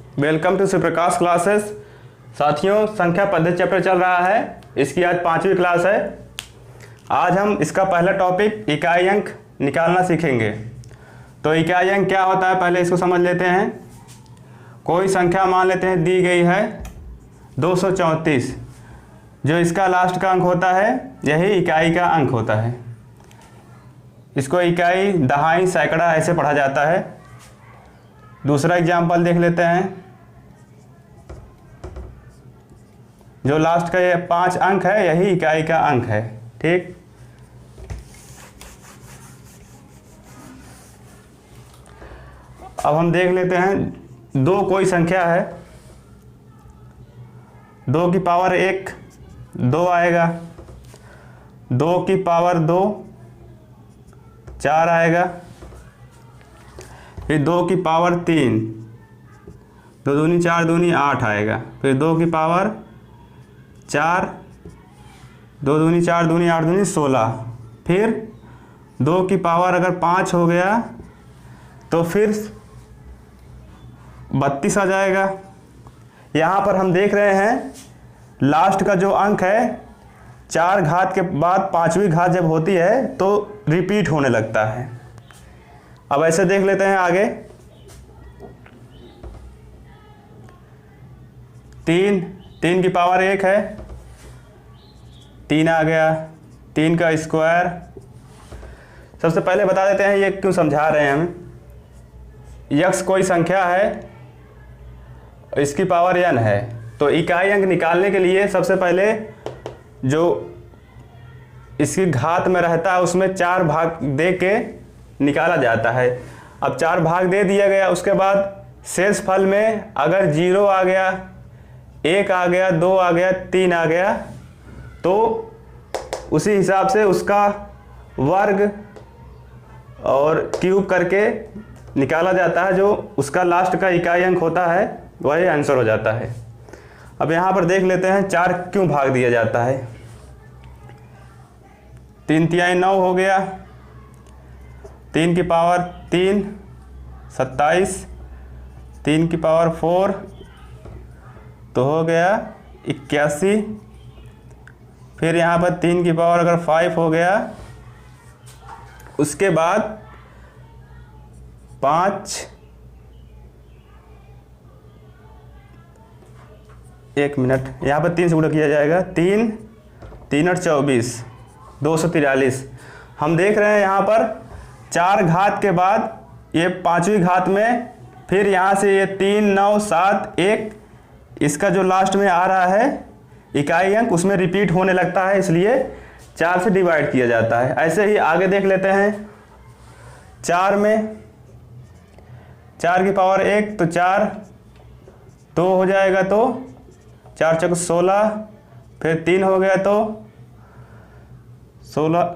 Welcome to Shivprakash classes. साथियों, संख्या पद्धति चैप्टर चल रहा है। इसकी आज 5वीं क्लास है। आज हम इसका पहला टॉपिक इकाई अंक निकालना सीखेंगे। तो इकाई अंक क्या होता है पहले इसको समझ लेते हैं। कोई संख्या मान लेते हैं दी गई है 234, जो इसका लास्ट का अंक होता है यही इकाई का अंक होता है। इसको इकाई, दहाई, सैकड़ा ऐसे पढ़ा जाता है। दूसरा एग्जाम्पल देख लेते हैं। जो लास्ट का ये 5 अंक है यही इकाई का अंक है। ठीक, अब हम देख लेते हैं। 2 कोई संख्या है, 2 की पावर 1 2 आएगा, 2 की पावर 2 4 आएगा, फिर 2 की पावर 3 2 दूनी 4 दूनी 8 आएगा, फिर 2 की पावर 4 2 दूनी 4 दूनी 8 दूनी 16, फिर 2 की पावर अगर 5 हो गया तो फिर 32 आ जाएगा। यहाँ पर हम देख रहे हैं लास्ट का जो अंक है 4 घात के बाद 5वीं घात जब होती है तो रिपीट होने लगता है। अब ऐसे देख लेते हैं आगे। 3 की पावर 1 है, 3 आ गया, 3 का स्क्वायर। सबसे पहले बता देते हैं ये क्यों समझा रहे हैं हम। यक्स कोई संख्या है, इसकी पावर n है, तो इकाई अंक निकालने के लिए सबसे पहले जो इसकी घात में रहता है उसमें 4 भाग दे के निकाला जाता है। अब 4 भाग दे दिया गया, उसके बाद शेष फल में अगर 0 आ गया, 1 आ गया, 2 आ गया, 3 आ गया तो उसी हिसाब से उसका वर्ग और क्यूब करके निकाला जाता है। जो उसका लास्ट का इकाई अंक होता है वही आंसर हो जाता है। अब यहाँ पर देख लेते हैं 4 क्यों भाग दिया जाता है। 3 तिहाई 9 हो गया, 3 की पावर 3 27, 3 की पावर 4 तो हो गया 81, फिर यहाँ पर 3 की पावर अगर 5 हो गया, उसके बाद 5 1 मिनट, यहाँ पर 3 से गुणा किया जाएगा। 3 3 और 24 243। हम देख रहे हैं यहाँ पर 4 घात के बाद ये 5वीं घात में फिर यहाँ से ये 3 9 7 1 इसका जो लास्ट में आ रहा है इकाई अंक उसमें रिपीट होने लगता है, इसलिए 4 से डिवाइड किया जाता है। ऐसे ही आगे देख लेते हैं। 4 में 4 की पावर 1 तो 4 2 हो जाएगा, तो 4 चौक 16, फिर 3 हो गया तो 16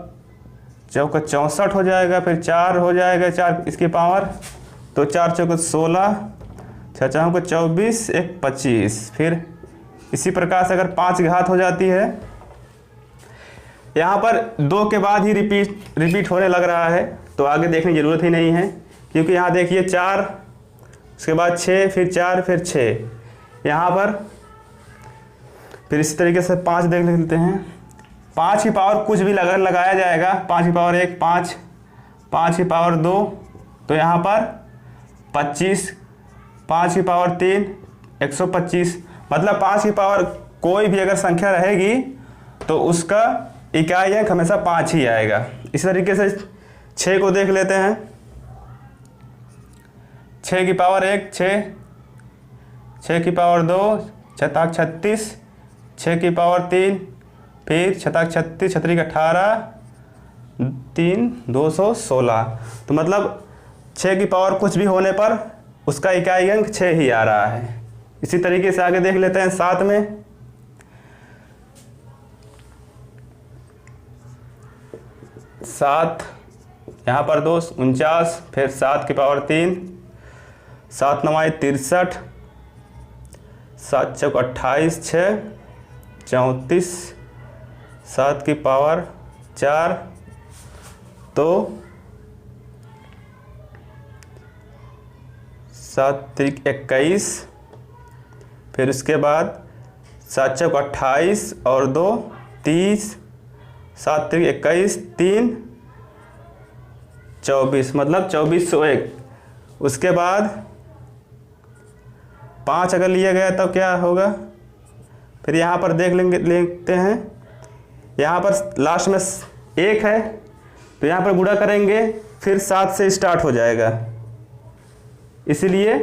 चौक 64 हो जाएगा, फिर 4 हो जाएगा, 4 इसकी पावर तो 4 चौक 16, 6 चौक 24, 1 25। फिर इसी प्रकार से अगर 5 घात हो जाती है, यहाँ पर 2 के बाद ही रिपीट होने लग रहा है तो आगे देखने की ज़रूरत ही नहीं है, क्योंकि यहाँ देखिए 4 उसके बाद 6 फिर 4 फिर 6। यहाँ पर फिर इसी तरीके से 5 देख लेते हैं। 5 की पावर कुछ भी लगाया जाएगा, 5 की पावर 1 5, 5 की पावर 2 तो यहाँ पर 25, 5 की पावर 3 125। मतलब 5 की पावर कोई भी अगर संख्या रहेगी तो उसका इकाई अंक हमेशा 5 ही आएगा। इस तरीके से 6 को देख लेते हैं। 6 की पावर 1 6, 6 की पावर 2 6 36, 6 की पावर 3 फिर 6 36 36 18 3 216। तो मतलब 6 की पावर कुछ भी होने पर उसका इकाई अंक 6 ही आ रहा है। इसी तरीके से आगे देख लेते हैं। 7 में 7 यहाँ पर 2 49, फिर 7 की पावर 3 7 9 63, 7 चौक 28 6 34, 7 की पावर 4 तो 7 3 21, फिर उसके बाद 7 चौक 28 और 2 30, 7 त्रिक 21, 3 24, मतलब 2401। उसके बाद 5 अगर लिया गया तो क्या होगा, फिर यहाँ पर देखते हैं, यहाँ पर लास्ट में 1 है तो यहाँ पर गुणा करेंगे, फिर 7 से स्टार्ट हो जाएगा, इसलिए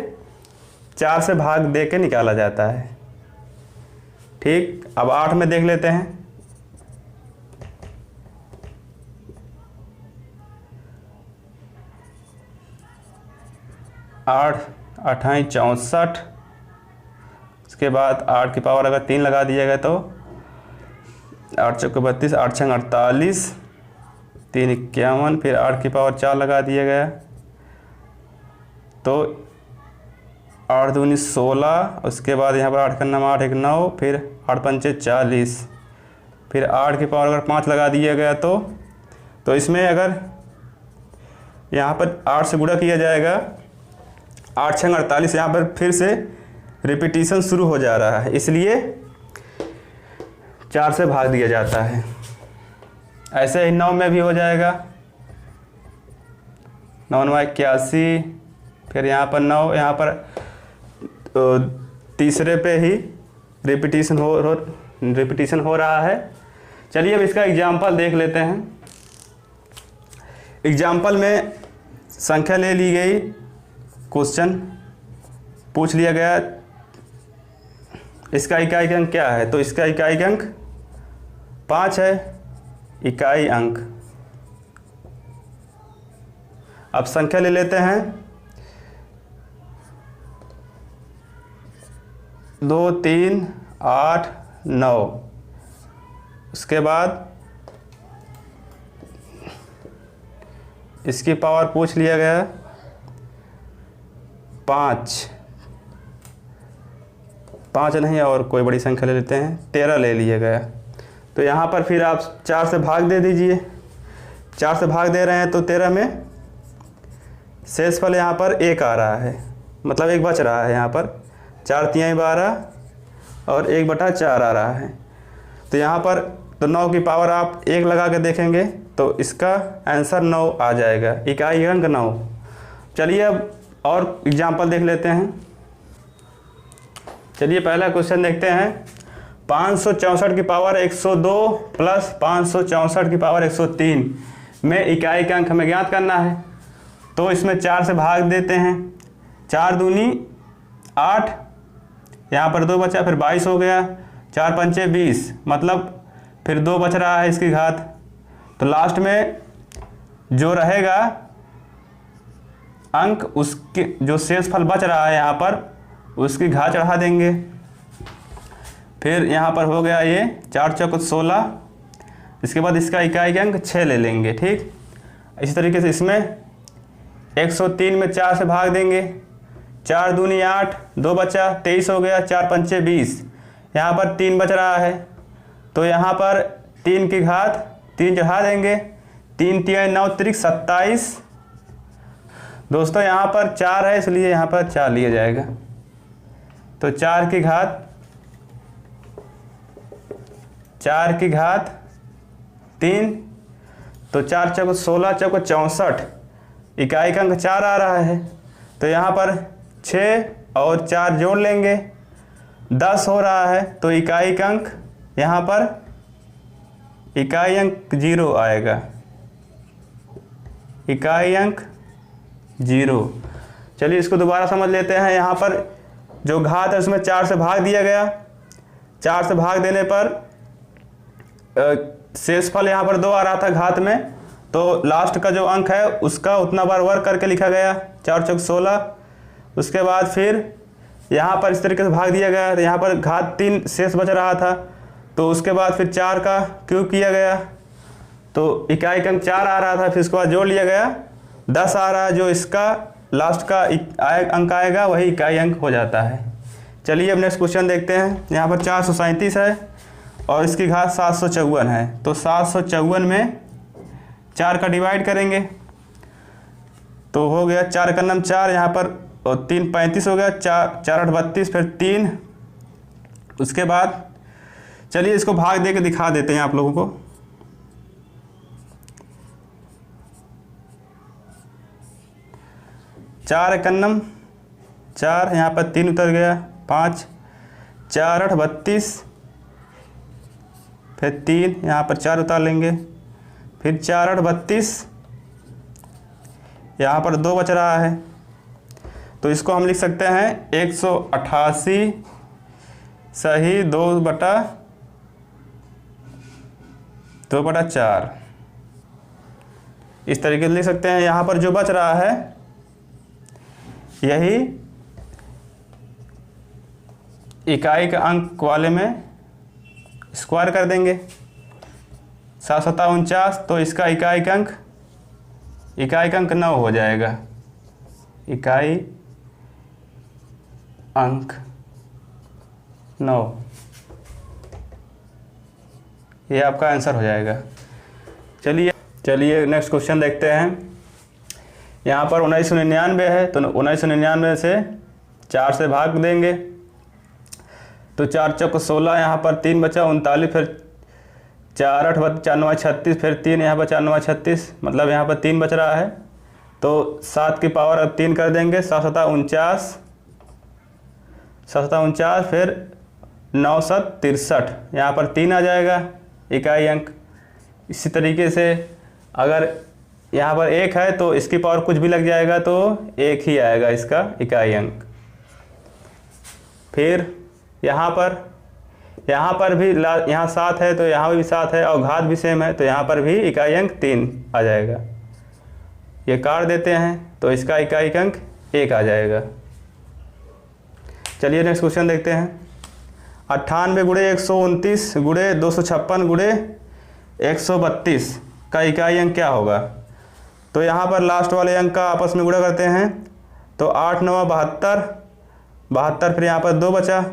4 से भाग दे के निकाला जाता है। ठीक, अब 8 में देख लेते हैं। 8 28 64, उसके बाद 8 की पावर अगर 3 लगा दिया गया तो 8 चौक 32, 8 छंग 48, 3 51, फिर 8 की पावर 4 लगा दिया गया तो 8 दूनी 16, उसके बाद यहाँ पर 8 का नाम 8 1 9, फिर 8 पंचे 40, फिर 8 की पावर अगर 5 लगा दिया गया तो इसमें अगर यहाँ पर 8 से गुणा किया जाएगा, 8 छंग 48, यहाँ पर फिर से रिपीटिशन शुरू हो जा रहा है, इसलिए 4 से भाग दिया जाता है। ऐसे ही 9 में भी हो जाएगा, 9 9 81, फिर यहाँ पर 9, यहाँ पर तीसरे पे ही रिपीटिशन हो रहा है। चलिए अब इसका एग्जाम्पल देख लेते हैं। एग्जाम्पल में संख्या ले ली गई, क्वेश्चन पूछ लिया गया इसका इकाई अंक क्या है, तो इसका इकाई अंक 5 है, इकाई अंक। अब संख्या ले लेते हैं 2 3 8 9, उसके बाद इसकी पावर पूछ लिया गया 5 नहीं और कोई बड़ी संख्या ले लेते हैं, 13 ले लिया गया। तो यहाँ पर फिर आप 4 से भाग दे दीजिए, 4 से भाग दे रहे हैं तो 13 में शेषफल यहाँ पर 1 आ रहा है, मतलब 1 बच रहा है। यहाँ पर 4 3 12 और 1/4 आ रहा है, तो यहाँ पर तो 9 की पावर आप 1 लगा के देखेंगे तो इसका आंसर 9 आ जाएगा, इकाई अंक 9। चलिए अब और एग्जाम्पल देख लेते हैं। चलिए पहला क्वेश्चन देखते हैं। 564 की पावर 102 प्लस 564 की पावर 103 में इकाई का अंक हमें ज्ञात करना है, तो इसमें 4 से भाग देते हैं। 4 दूनी 8, यहाँ पर 2 बचा, फिर 22 हो गया, 4 पंचे 20, मतलब फिर 2 बच रहा है इसकी घात, तो लास्ट में जो रहेगा अंक, उसके जो शेषफल बच रहा है यहाँ पर उसकी घात चढ़ा देंगे। फिर यहाँ पर हो गया ये 4 चौक 16, इसके बाद इसका इकाई अंक 6 ले लेंगे। ठीक, इसी तरीके से इसमें 103 में 4 से भाग देंगे। 4 दूनी 8, 2 बचा, 23 हो गया, 4 पंचे 20, यहाँ पर 3 बच रहा है, तो यहाँ पर 3 की घात 3 चढ़ा देंगे। 3 3 9 त्रिक 27, दोस्तों यहाँ पर 4 है इसलिए यहाँ पर 4 लिया जाएगा, तो 4 की घात 3, तो 4 चौक 16 चौक 64, इकाई का अंक 4 आ रहा है, तो यहाँ पर 6 और 4 जोड़ लेंगे, 10 हो रहा है, तो इकाई का अंक यहाँ पर इकाई अंक 0 आएगा, इकाई अंक 0। चलिए इसको दोबारा समझ लेते हैं। यहाँ पर जो घात है उसमें 4 से भाग दिया गया, 4 से भाग देने पर शेषफल यहाँ पर 2 आ रहा था घात में, तो लास्ट का जो अंक है उसका उतना बार वर्ग करके लिखा गया, 4 चौक 16। उसके बाद फिर यहाँ पर इस तरीके से भाग दिया गया, तो यहाँ पर घात 3 शेष बच रहा था, तो उसके बाद फिर 4 का क्यूब किया गया, तो इकाई अंक 4 आ रहा था, फिर उसके बाद जोड़ लिया गया, 10 आ रहा है, जो इसका लास्ट का अंक आएगा वही इकाई अंक हो जाता है। चलिए अब नेक्स्ट क्वेश्चन देखते हैं। यहाँ पर 437 है और इसकी घात 754 है, तो 754 में 4 का डिवाइड करेंगे तो हो गया 4 का नाम 4, यहाँ पर और 3 35 हो गया, 4 8 32, फिर 3 उसके बाद चलिए इसको भाग दे के दिखा देते हैं आप लोगों को। चार एकन्नम 4, यहाँ पर 3 उतर गया 5, 4 8 32, फिर 3 यहाँ पर 4 उतार लेंगे, फिर 4 8 32, यहाँ पर 2 बच रहा है, तो इसको हम लिख सकते हैं 188 सही 2/4 इस तरीके से लिख सकते हैं। यहाँ पर जो बच रहा है यही इकाई के अंक वाले में स्क्वायर कर देंगे। 7 7 49, तो इसका इकाई का अंक 9 हो जाएगा। इकाई अंक 9, ये आपका आंसर हो जाएगा। चलिए नेक्स्ट क्वेश्चन देखते हैं। यहाँ पर 1999 है, तो 1999 से 4 से भाग देंगे, तो 4 चौक 16, यहाँ पर 3 बचा 39, फिर 4 8 4 9 36, फिर 3 यहाँ पर 4 9 36, मतलब यहाँ पर 3 बच रहा है, तो 7 की पावर अब 3 कर देंगे। 7 7 49, 7 7 49, फिर 9 7 63, यहाँ पर 3 आ जाएगा इकाई अंक। इसी तरीके से अगर यहाँ पर 1 है तो इसकी पावर कुछ भी लग जाएगा तो 1 ही आएगा इसका इकाई अंक। फिर यहाँ पर भी यहाँ 7 है तो यहाँ भी 7 है, और घात भी सेम है, तो यहाँ पर भी इकाई अंक 3 आ जाएगा। ये काट देते हैं तो इसका इकाई अंक 1 आ जाएगा। चलिए नेक्स्ट क्वेश्चन देखते हैं। 98 गुणे 129 गुणे 256 गुणे 132 का इकाई अंक क्या होगा? तो यहाँ पर लास्ट वाले अंक का आपस में गुणा करते हैं, तो 8 9 72, फिर यहाँ पर 2 बचा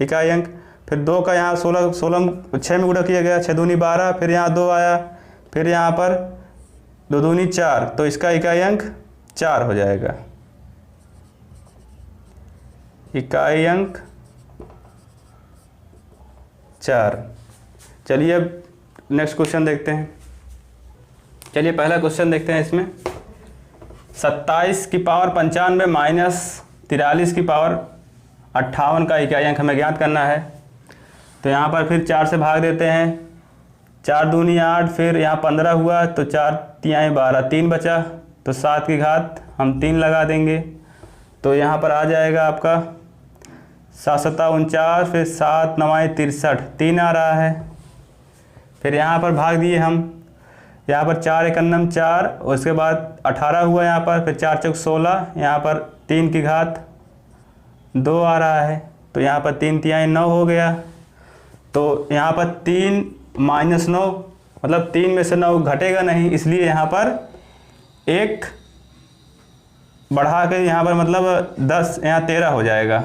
इकाई अंक, फिर 2 का यहाँ 16 6 में गुणा किया गया, 6 दूनी 12, फिर यहाँ 2 आया, फिर यहाँ पर 2 दूनी 4, तो इसका इकाई अंक 4 हो जाएगा। इकाई अंक 4। चलिए अब नेक्स्ट क्वेश्चन देखते हैं। चलिए पहला क्वेश्चन देखते हैं। इसमें 27 की पावर 95 माइनस 43 की पावर 58 का इकाई अंक हमें ज्ञात करना है। तो यहाँ पर फिर 4 से भाग देते हैं, 4 दूनी 8, फिर यहाँ 15 हुआ, तो 4 तिहाई 12, 3 बचा, तो 7 की घात हम 3 लगा देंगे, तो यहाँ पर आ जाएगा आपका 7 7 49, फिर 7 9 63, 3 आ रहा है। फिर यहाँ पर भाग दिए हम, यहाँ पर 4 एकन्नम 4, उसके बाद 18 हुआ यहाँ पर, फिर 4 चौक 16, यहाँ पर 3 की घात 2 आ रहा है, तो यहाँ पर 3 तिहाई 9 हो गया। तो यहाँ पर 3 माइनस 9, मतलब 3 में से 9 घटेगा नहीं, इसलिए यहाँ पर 1 बढ़ा के यहाँ पर मतलब 10, यहाँ 13 हो जाएगा।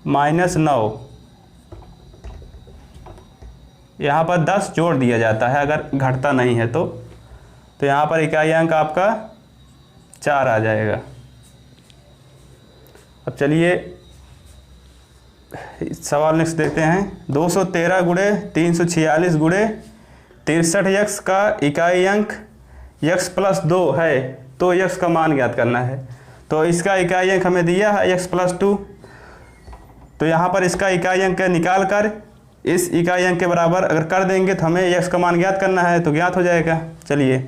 -9, यहाँ पर 10 जोड़ दिया जाता है अगर घटता नहीं है तो यहाँ पर इकाई अंक आपका 4 आ जाएगा। अब चलिए सवाल नेक्स्ट देखते हैं। 213 गुणे 346 गुणे 63x का इकाई अंक x + 2 है, तो x का मान ज्ञात करना है। तो इसका इकाई अंक हमें दिया है x + 2, तो यहाँ पर इसका इकाई अंक निकाल कर इस इकाई अंक के बराबर अगर कर देंगे तो हमें x का मान ज्ञात करना है, तो ज्ञात हो जाएगा। चलिए,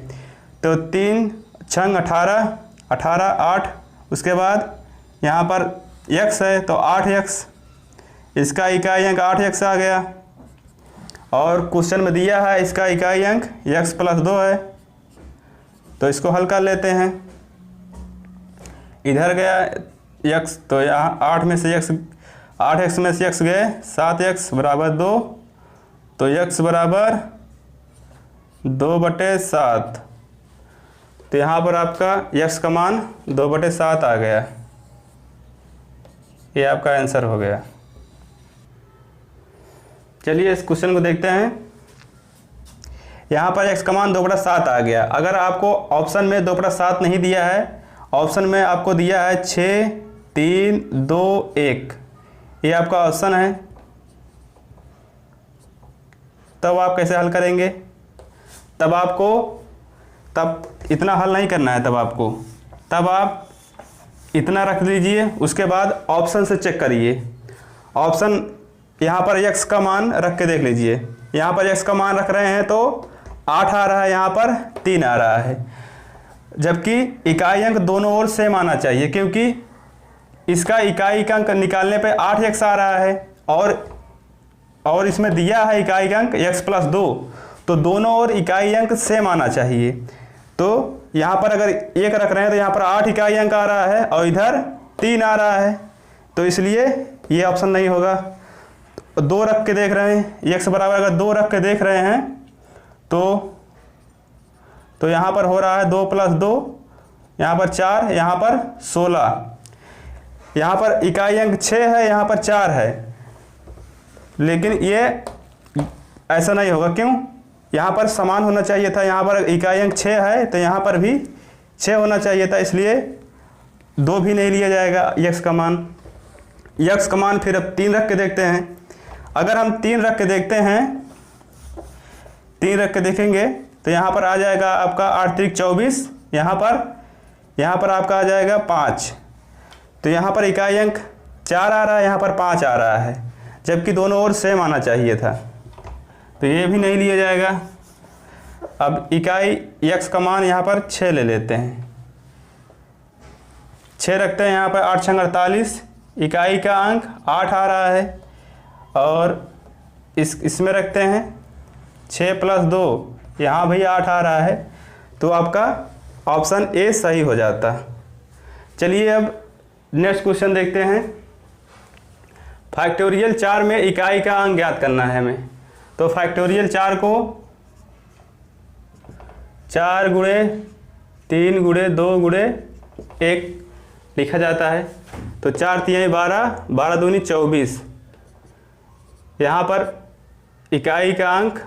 तो 3 छंग 18, 18 8, उसके बाद यहाँ पर x है तो 8x, इसका इकाई अंक 8x आ गया। और क्वेश्चन में दिया है इसका इकाई अंक x + 2 है, तो इसको हल कर लेते हैं। इधर गया x, तो यहाँ 8x में से x गए, 7x = 2, तो x = 2/7, तो यहाँ पर आपका x का मान 2/7 आ गया। ये आपका आंसर हो गया। चलिए इस क्वेश्चन को देखते हैं। यहाँ पर x का मान 2/7 आ गया। अगर आपको ऑप्शन में 2/7 नहीं दिया है, ऑप्शन में आपको दिया है 6 3 2 1, ये आपका ऑप्शन है। तब आप कैसे हल करेंगे? तब इतना हल नहीं करना है, तब आप इतना रख लीजिए, उसके बाद ऑप्शन से चेक करिए। ऑप्शन यहाँ पर x का मान रख के देख लीजिए। यहाँ पर x का मान रख रहे हैं तो 8 आ रहा है, यहाँ पर 3 आ रहा है, जबकि इकाई अंक दोनों ओर सेम आना चाहिए, क्योंकि इसका इकाई का अंक निकालने पे 8x आ रहा है और इसमें दिया है इकाई का अंक x + 2, तो दोनों ओर इकाई अंक सेम आना चाहिए। तो यहाँ पर अगर 1 रख रहे हैं तो यहाँ पर 8 इकाई अंक आ रहा है और इधर 3 आ रहा है, तो इसलिए ये ऑप्शन नहीं होगा। 2 रख के देख रहे हैं, x बराबर अगर 2 रख के देख रहे हैं तो यहाँ पर हो रहा है 2 + 2, यहाँ पर 4, यहाँ पर 16। यहाँ पर इकाई अंक 6 है, यहाँ पर 4 है, लेकिन ये ऐसा नहीं होगा। क्यों? यहाँ पर समान होना चाहिए था। यहाँ पर इकाई अंक 6 है तो यहाँ पर भी 6 होना चाहिए था, इसलिए 2 भी नहीं लिया जाएगा x का मान। x का मान फिर अब 3 रख के देखते हैं। अगर हम 3 रख के देखते हैं, 3 रख के देखेंगे तो यहाँ पर आ जाएगा आपका 8 × 24, यहाँ पर आपका आ जाएगा 5। तो यहाँ पर इकाई अंक 4 आ रहा है, यहाँ पर 5 आ रहा है, जबकि दोनों ओर सेम आना चाहिए था, तो ये भी नहीं लिया जाएगा। अब इकाई x का मान यहाँ पर 6 ले लेते हैं। 6 रखते हैं, यहाँ पर 8 × 6 = 48, इकाई का अंक 8 आ रहा है, और इसमें रखते हैं 6 + 2, यहाँ भी 8 आ रहा है, तो आपका ऑप्शन ए सही हो जाता। चलिए अब नेक्स्ट क्वेश्चन देखते हैं। फैक्टोरियल 4 में इकाई का अंक ज्ञात करना है हमें। तो फैक्टोरियल 4 को 4 × 3 × 2 × 1 लिखा जाता है। तो 4 × 3 = 12, 12 × 2 = 24। यहाँ पर इकाई का अंक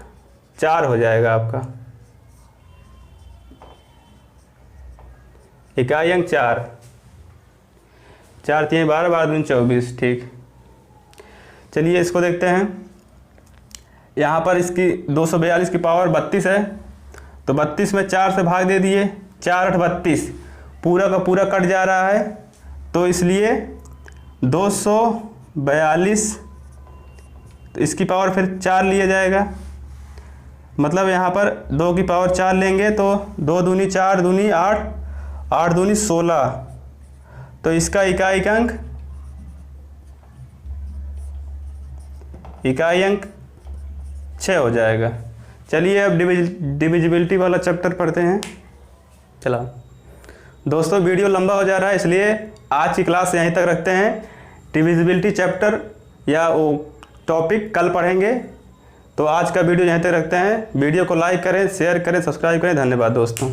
4 हो जाएगा आपका, इकाई अंक 4, 4 × 3 = 12, 12 × 2 = 24। ठीक, चलिए इसको देखते हैं। यहाँ पर इसकी 242 की पावर 32 है, तो 32 में 4 से भाग दे दिए, 4 × 8 = 32, पूरा का पूरा कट जा रहा है, तो इसलिए 242, तो इसकी पावर फिर 4 लिया जाएगा। मतलब यहाँ पर 2 की पावर 4 लेंगे तो 2 दूनी 4 दूनी 8, 8 दूनी 16, तो इसका इकाई अंक 6 हो जाएगा। चलिए अब डिविजिबिलिटी वाला चैप्टर पढ़ते हैं। चला दोस्तों, वीडियो लंबा हो जा रहा है, इसलिए आज की क्लास यहीं तक रखते हैं। डिविजिबिलिटी चैप्टर या वो टॉपिक कल पढ़ेंगे। तो आज का वीडियो यहीं तक रखते हैं। वीडियो को लाइक करें, शेयर करें, सब्सक्राइब करें। धन्यवाद दोस्तों।